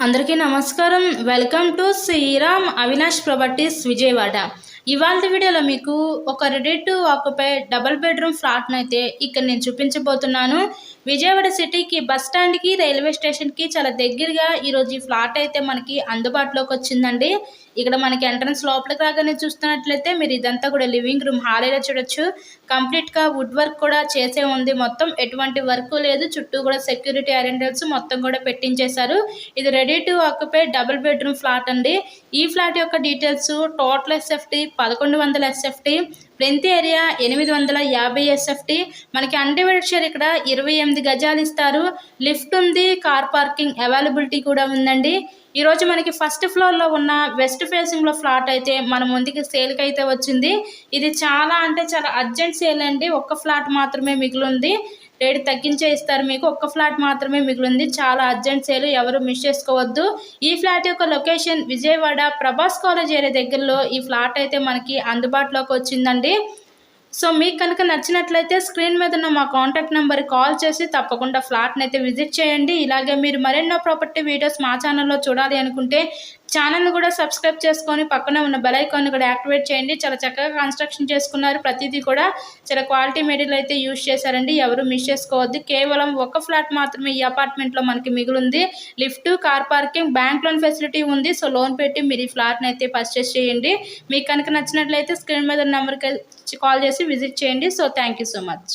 అందరికీ నమస్కారం. Welcome to Sriram Avinash properties Vijayawada. ఇవాళ వీడియోలో మీకు ఒక ready to occupy double bedroom ఫ్లాట్ను అయితే ఇక్కడ నేను చూపించబోతున్నాను. విజయవాడ సిటీకి బస్ స్టాండ్కి రైల్వే స్టేషన్కి చాలా దగ్గరగా ఈరోజు ఈ ఫ్లాట్ అయితే మనకి అందుబాటులోకి వచ్చిందండి. ఇక్కడ మనకి ఎంట్రన్స్ లోపలికి రాగానే చూస్తున్నట్లయితే మీరు ఇదంతా కూడా లివింగ్ రూమ్ హాల్ ఏరియా చూడొచ్చు. కంప్లీట్గా వుడ్ వర్క్ కూడా చేసే ఉంది. మొత్తం ఎటువంటి వర్క్ లేదు. చుట్టూ కూడా సెక్యూరిటీ అరేంజర్స్ మొత్తం కూడా పెట్టించేశారు. ఇది ready to occupy double bedroom flat అండి. ఈ ఫ్లాట్ యొక్క details total SFT 1100 SFT, plinth area 850 SFT, మనకి అన్డివైడెడ్ షేర్ ఇక్కడ 28 గజాలు ఇస్తారు. లిఫ్ట్ ఉంది, కార్ పార్కింగ్ అవైలబిలిటీ కూడా ఉందండి. ఈరోజు మనకి ఫస్ట్ ఫ్లోర్లో ఉన్న వెస్ట్ ఫేసింగ్లో ఫ్లాట్ అయితే మన ముందుకి సేల్కి అయితే వచ్చింది. ఇది చాలా అంటే చాలా అర్జెంట్ సేల్ అండి. ఒక్క ఫ్లాట్ మాత్రమే మిగిలింది. రేటు తగ్గించే ఇస్తారు మీకు. ఒక్క ఫ్లాట్ మాత్రమే మిగిలింది. చాలా అర్జెంట్ సేల్, ఎవరు మిస్ చేసుకోవద్దు. ఈ ఫ్లాట్ యొక్క location Vijayawada Prabhas college area దగ్గరలో ఈ ఫ్లాట్ అయితే మనకి అందుబాటులోకి వచ్చిందండి. సో మీకు కనుక నచ్చినట్లయితే స్క్రీన్ మీద ఉన్న మా కాంటాక్ట్ నెంబర్కి కాల్ చేసి తప్పకుండా ఫ్లాట్ని అయితే విజిట్ చేయండి. ఇలాగే మీరు మరెన్నో ప్రాపర్టీ వీడియోస్ మా ఛానల్లో చూడాలి అనుకుంటే ఛానల్ని కూడా సబ్స్క్రైబ్ చేసుకొని పక్కన ఉన్న బెల్ ఐకాన్ని కూడా యాక్టివేట్ చేయండి. చాలా చక్కగా కన్స్ట్రక్షన్ చేసుకున్నారు. ప్రతిదీ కూడా చాలా క్వాలిటీ మెటీరియల్ అయితే యూజ్ చేశారండి. ఎవరు మిస్ చేసుకోవద్దు. కేవలం ఒక ఫ్లాట్ మాత్రమే ఈ అపార్ట్మెంట్లో మనకి మిగిలింది. Lift, car parking, bank loan facility ఉంది. సో లోన్ పెట్టి మీరు ఈ ఫ్లాట్ని అయితే పర్చేస్ చేయండి. మీకు కనుక నచ్చినట్లయితే స్క్రీన్ మీద ఉన్న నెంబర్కి కాల్ చేసి విజిట్ చేయండి. So thank you so much.